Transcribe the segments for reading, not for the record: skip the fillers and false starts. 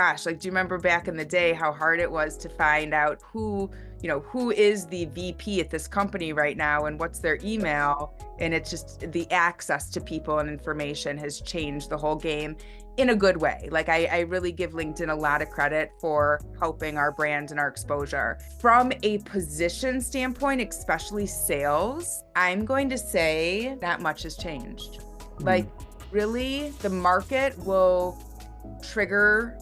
gosh, like, do you remember back in the day how hard it was to find out who is the VP at this company right now and what's their email? And it's just the access to people and information has changed the whole game in a good way. Like, I really give LinkedIn a lot of credit for helping our brand and our exposure. From a position standpoint, especially sales, I'm going to say not much has changed. Like, really, the market will trigger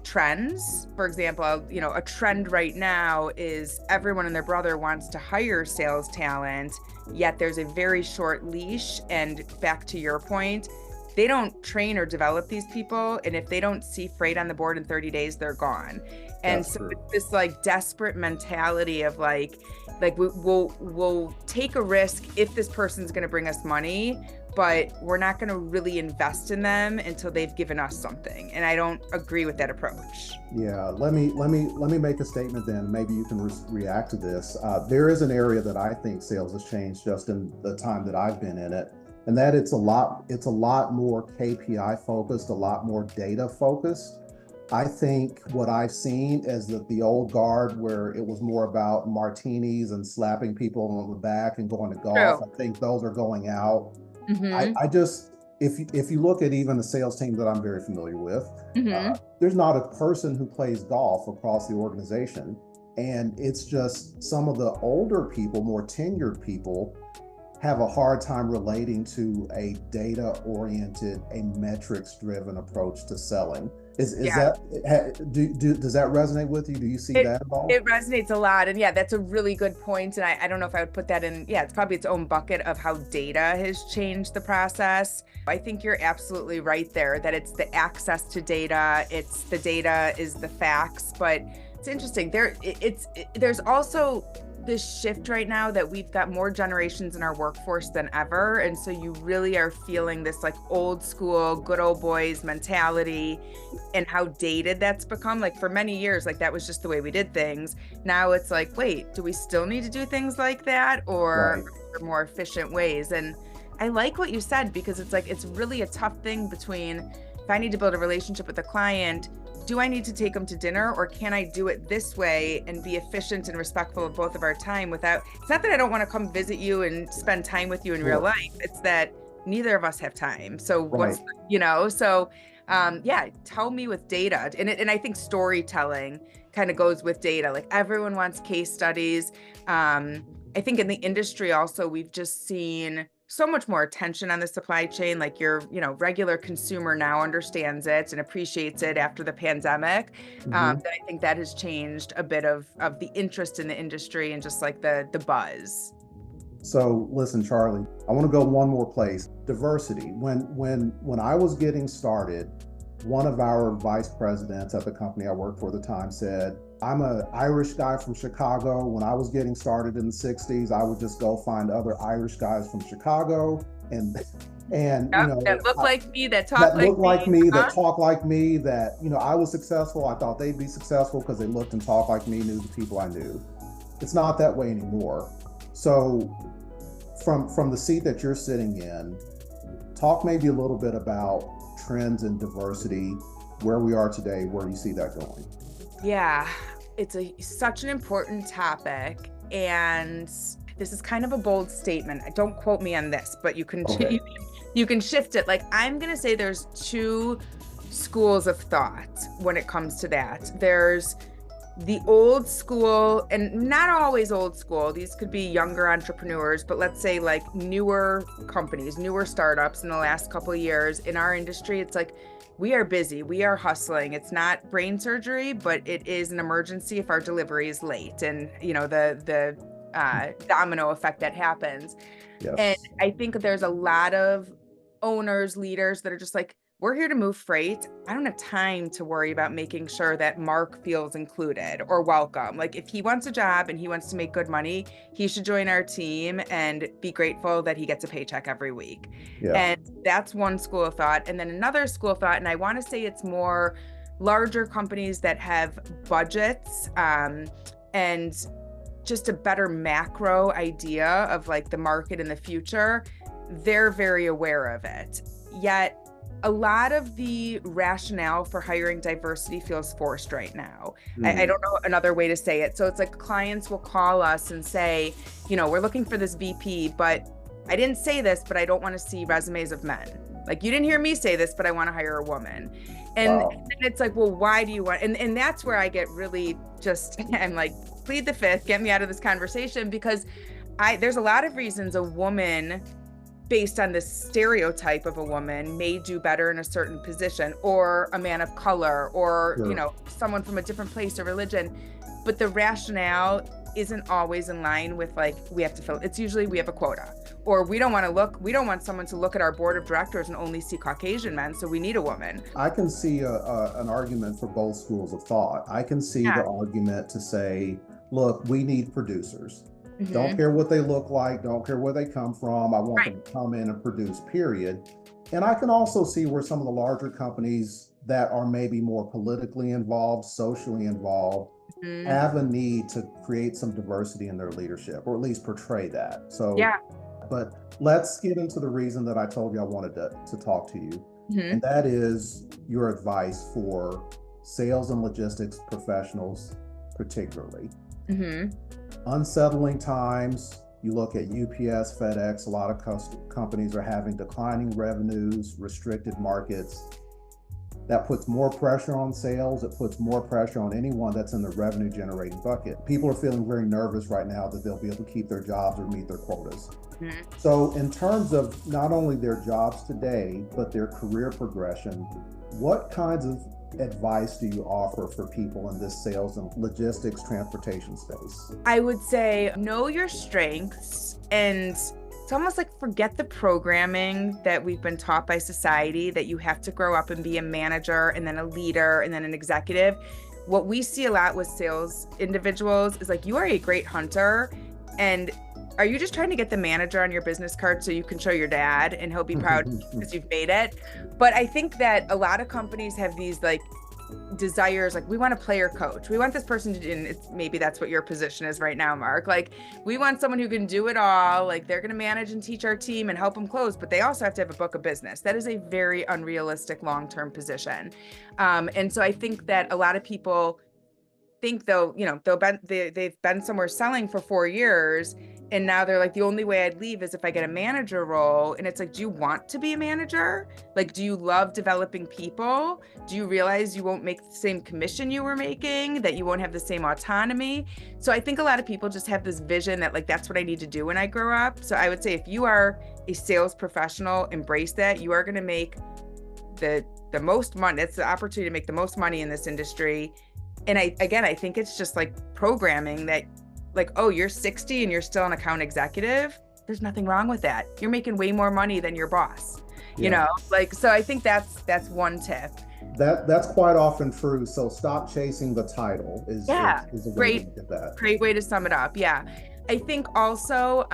trends. For example, a trend right now is everyone and their brother wants to hire sales talent, yet there's a very short leash. And back to your point, they don't train or develop these people. And if they don't see freight on the board in 30 days, they're gone. And That's so true. it's this like desperate mentality of like we'll take a risk if this person's going to bring us money, but we're not going to really invest in them until they've given us something. And I don't agree with that approach. Yeah, let me make a statement then. Maybe you can react to this. There is an area that I think sales has changed just in the time that I've been in it, and that it's a lot more KPI focused, a lot more data focused. I think what I've seen is that the old guard, where it was more about martinis and slapping people on the back and going to golf, True. I think those are going out. Mm-hmm. I just, if you look at even the sales team that I'm very familiar with, Mm-hmm. there's not a person who plays golf across the organization. And it's just some of the older people, more tenured people, have a hard time relating to a data-oriented, a metrics-driven approach to selling. Is Yeah. does that resonate with you? Do you see It that at all? it resonates a lot. And yeah, that's a really good point. And I don't know if I would put that in, yeah, it's probably its own bucket of how data has changed the process. I think you're absolutely right there that it's the access to data, it's the data is the facts, but it's interesting. There's also this shift right now that we've got more generations in our workforce than ever. And so you really are feeling this like old school, good old boys mentality and how dated that's become. Like for many years, like that was just the way we did things. Now it's like, wait, do we still need to do things like that? Or Right. are there more efficient ways? And I like what you said, because it's like, it's really a tough thing between if I need to build a relationship with a client, do I need to take them to dinner, or can I do it this way and be efficient and respectful of both of our time without, it's not that I don't want to come visit you and spend time with you in real Sure. life. It's that neither of us have time. So Right. yeah, tell me with data. And I think storytelling kind of goes with data. Like everyone wants case studies. I think in the industry also, we've just seen so much more attention on the supply chain. Like your, regular consumer now understands it and appreciates it after the pandemic. Mhm. That I think that has changed a bit of the interest in the industry and just like the buzz. So listen, Charlie, I want to go one more place. Diversity. When I was getting started, one of our vice presidents at the company I worked for at the time said, I'm an Irish guy from Chicago. When I was getting started in the 60s, I would just go find other Irish guys from Chicago and Yep, that look like me, that talk that like look like me. me, that Huh? talk like me, that, I was successful. I thought they'd be successful because they looked and talked like me, knew the people I knew. It's not that way anymore. So from the seat that you're sitting in, talk maybe a little bit about trends in diversity, where we are today, where you see that going. Yeah, it's such an important topic, and this is kind of a bold statement. Don't quote me on this, but you can Okay. you can shift it. Like I'm gonna say there's two schools of thought when it comes to that. There's the old school, and not always old school. These could be younger entrepreneurs, but let's say like newer companies, newer startups in the last couple of years in our industry. It's like we are busy, we are hustling. It's not brain surgery, but it is an emergency if our delivery is late, and the domino effect that happens. And Yes. I think there's a lot of owners, leaders that are just like, we're here to move freight. I don't have time to worry about making sure that Mark feels included or welcome. Like if he wants a job and he wants to make good money, he should join our team and be grateful that he gets a paycheck every week. Yeah. And that's one school of thought. And then another school of thought, and I want to say it's more larger companies that have budgets, and just a better macro idea of like the market in the future. They're very aware of it. Yet a lot of the rationale for hiring diversity feels forced right now. I Mm. don't know another way to say it. So it's like clients will call us and say, we're looking for this VP, but I didn't say this, but I don't want to see resumes of men. Like, you didn't hear me say this, but I want to hire a woman. And Wow. then it's like, well, why do you want, and that's where I get really just, I'm like, plead the fifth, get me out of this conversation, because there's a lot of reasons a woman, based on this stereotype of a woman, may do better in a certain position, or a man of color, or Sure. someone from a different place or religion, but the rationale isn't always in line with, like, we have to fill, it's usually we have a quota, or we don't want someone to look at our board of directors and only see Caucasian men, so we need a woman. I can see an argument for both schools of thought. I can see Yeah. the argument to say, look, we need producers. Don't Hmm. care what they look like, don't care where they come from. I want Right. them to come in and produce, period. And I can also see where some of the larger companies that are maybe more politically involved, socially involved, Hmm. have a need to create some diversity in their leadership, or at least portray that. So, Yeah. but let's get into the reason that I told you I wanted to talk to you. Hmm. And that is your advice for sales and logistics professionals, particularly. Hmm. Unsettling times. You look at UPS, FedEx, a lot of companies are having declining revenues, restricted markets. That puts more pressure on sales. It puts more pressure on anyone that's in the revenue generating bucket. People are feeling very nervous right now that they'll be able to keep their jobs or meet their quotas. Hmm. So in terms of not only their jobs today, but their career progression, what kinds of advice do you offer for people in this sales and logistics transportation space? I would say know your strengths, and it's almost like forget the programming that we've been taught by society that you have to grow up and be a manager and then a leader and then an executive. What we see a lot with sales individuals is like, you are a great hunter, and are you just trying to get the manager on your business card so you can show your dad and he'll be proud because you've made it? But I think that a lot of companies have these like desires, like, we want a player coach. We want this person to do, and maybe that's what your position is right now, Mark. Like, we want someone who can do it all. Like, they're going to manage and teach our team and help them close, but they also have to have a book of business. That is a very unrealistic long-term position. And so I think that a lot of people think they've been somewhere selling for 4 years, and now they're like, the only way I'd leave is if I get a manager role. And it's like, do you want to be a manager? Like, do you love developing people? Do you realize you won't make the same commission you were making, that you won't have the same autonomy? So I think a lot of people just have this vision that, like, that's what I need to do when I grow up. So I would say, if you are a sales professional, embrace that. You are going to make the most money. It's the opportunity to make the most money in this industry. And I think it's just like programming that, like, oh, you're 60 and you're still an account executive. There's nothing wrong with that. You're making way more money than your boss, Yeah. like, so I think that's one tip. That's quite often true. So stop chasing the title is Yeah. is a way Great. to look at that. Great way to sum it up. Yeah. I think also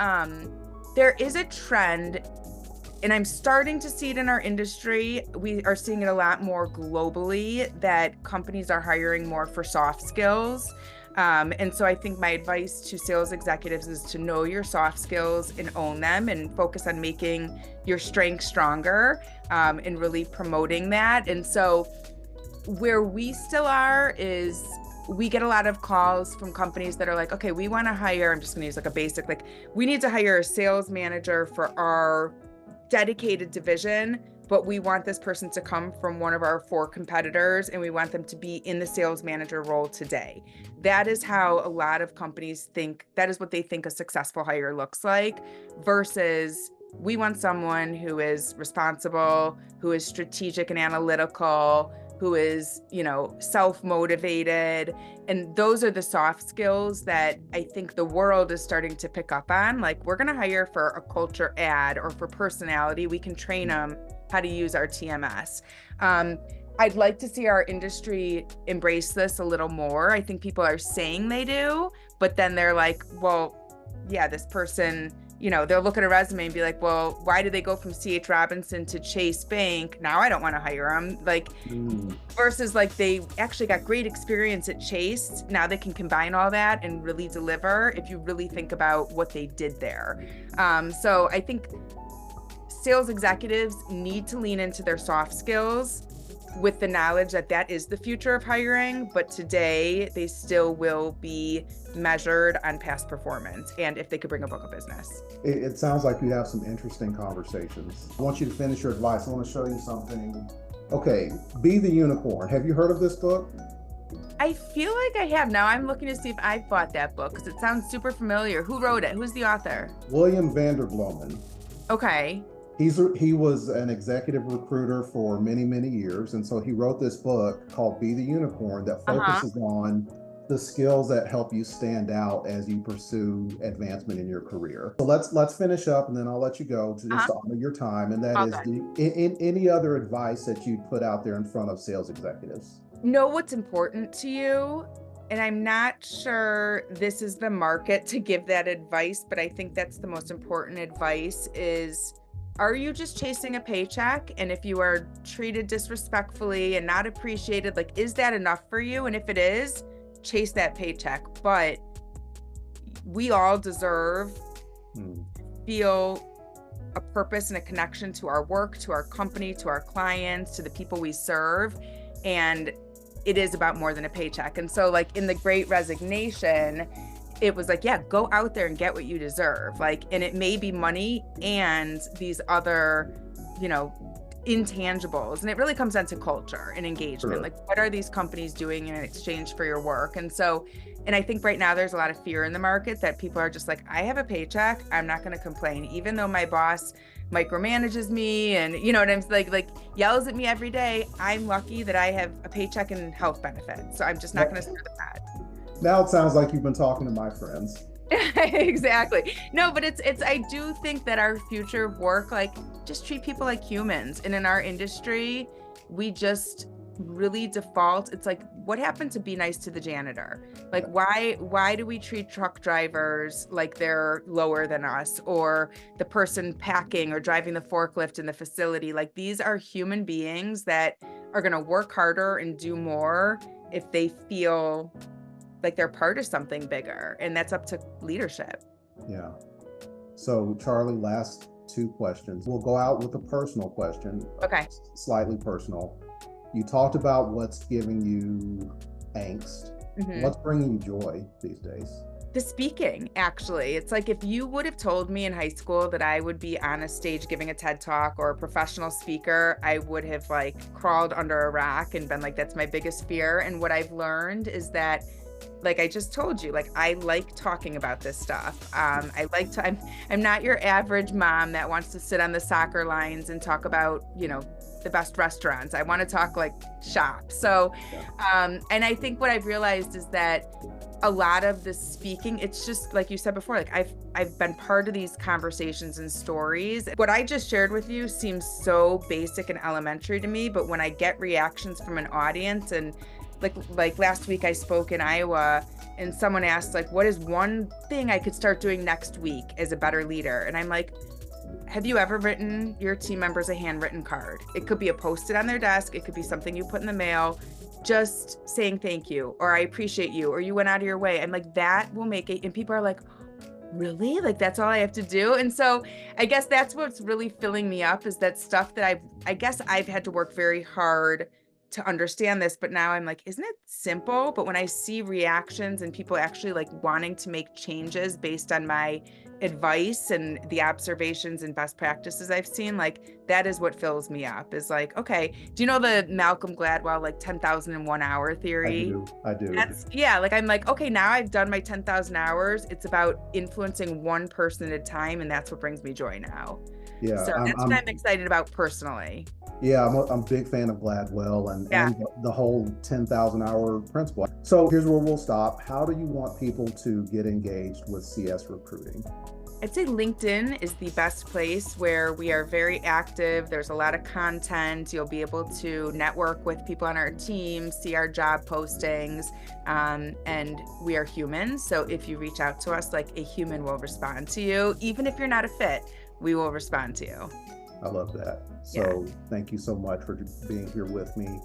there is a trend, and I'm starting to see it in our industry. We are seeing it a lot more globally, that companies are hiring more for soft skills. And so I think my advice to sales executives is to know your soft skills and own them, and focus on making your strengths stronger, and really promoting that. And so where we still are is, we get a lot of calls from companies that are like, okay, we want to hire, I'm just going to use like a basic, like, we need to hire a sales manager for our dedicated division, but we want this person to come from one of our 4 competitors, and we want them to be in the sales manager role today. That is how a lot of companies think, that is what they think a successful hire looks like, versus we want someone who is responsible, who is strategic and analytical, who is, self-motivated. And those are the soft skills that I think the world is starting to pick up on. Like, we're going to hire for a culture ad or for personality. We can train them how to use our TMS. I'd like to see our industry embrace this a little more. I think people are saying they do, but then they're like, well, yeah, this person, they'll look at a resume and be like, well, why did they go from C.H. Robinson to Chase Bank? Now I don't want to hire them. Like, versus like, they actually got great experience at Chase. Now they can combine all that and really deliver, if you really think about what they did there. So I think sales executives need to lean into their soft skills with the knowledge that that is the future of hiring, but today they still will be measured on past performance and if they could bring a book of business. It sounds like you have some interesting conversations. I want you to finish your advice. I want to show you something. Okay, Be the Unicorn. Have you heard of this book? I feel like I have. Now I'm looking to see if I've bought that book because it sounds super familiar. Who wrote it? Who's the author? William Vandergloemen. Okay. He was an executive recruiter for many, many years. And so he wrote this book called Be the Unicorn that focuses on the skills that help you stand out as you pursue advancement in your career. So let's finish up and then I'll let you go to just honor your time. And that is any other advice that you'd put out there in front of sales executives? Know what's important to you. And I'm not sure this is the market to give that advice, but I think that's the most important advice is, are you just chasing a paycheck? And if you are treated disrespectfully and not appreciated, like, is that enough for you? And if it is, chase that paycheck. But we all deserve feel a purpose and a connection to our work, to our company, to our clients, to the people we serve. And it is about more than a paycheck. And so like in the Great Resignation, it was like, yeah, go out there and get what you deserve. Like, and it may be money and these other, you know, intangibles. And it really comes down to culture and engagement. Sure. Like, what are these companies doing in exchange for your work? And so, and I think right now there's a lot of fear in the market that people are just like, I have a paycheck, I'm not going to complain, even though my boss micromanages me and, you know what I'm like yells at me every day. I'm lucky that I have a paycheck and health benefits. So I'm just not going to stir the pot. Now it sounds like you've been talking to my friends. Exactly. No, but I do think that our future of work, like, just treat people like humans. And in our industry, we just really default. It's like, what happened to be nice to the janitor? Like, why do we treat truck drivers like they're lower than us, or the person packing or driving the forklift in the facility? Like, these are human beings that are going to work harder and do more if they feel like they're part of something bigger, and that's up to leadership. Yeah. So Charlie, last two questions. We'll go out with a personal question. Okay. Slightly personal. You talked about what's giving you angst. What's bringing you joy these days? The speaking, actually. It's like, if you would have told me in high school that I would be on a stage giving a TED Talk or a professional speaker, I would have like crawled under a rock and been like, that's my biggest fear. And what I've learned is that, like I just told you, like, I like talking about this stuff. I'm not your average mom that wants to sit on the soccer lines and talk about, you know, the best restaurants. I want to talk like shop. So, and I think what I've realized is that a lot of the speaking, it's just like you said before, like I've been part of these conversations and stories. What I just shared with you seems so basic and elementary to me, but when I get reactions from an audience, and like last week I spoke in Iowa and someone asked, like, what is one thing I could start doing next week as a better leader? And I'm like, have you ever written your team members a handwritten card? It could be a Post-it on their desk. It could be something you put in the mail, just saying thank you, or I appreciate you, or you went out of your way. I'm like, that will make it. And people are like, really? Like, that's all I have to do? And so I guess that's what's really filling me up, is that stuff that I guess I've had to work very hard to understand this, but now I'm like, isn't it simple? But when I see reactions and people actually like wanting to make changes based on my advice and the observations and best practices I've seen, like, that is what fills me up, is like, okay, do you know the Malcolm Gladwell, like 10,001 hour theory? I do. Yeah, like, I'm like, okay, now I've done my 10,000 hours. It's about influencing one person at a time. And that's what brings me joy now. Yeah. So that's what I'm excited about personally. Yeah, I'm a big fan of Gladwell and the whole 10,000 hour principle. So here's where we'll stop. How do you want people to get engaged with CS recruiting? I'd say LinkedIn is the best place, where we are very active. There's a lot of content. You'll be able to network with people on our team, see our job postings, and we are humans. So if you reach out to us, like, a human will respond to you. Even if you're not a fit, we will respond to you. I love that. So Thank you so much for being here with me.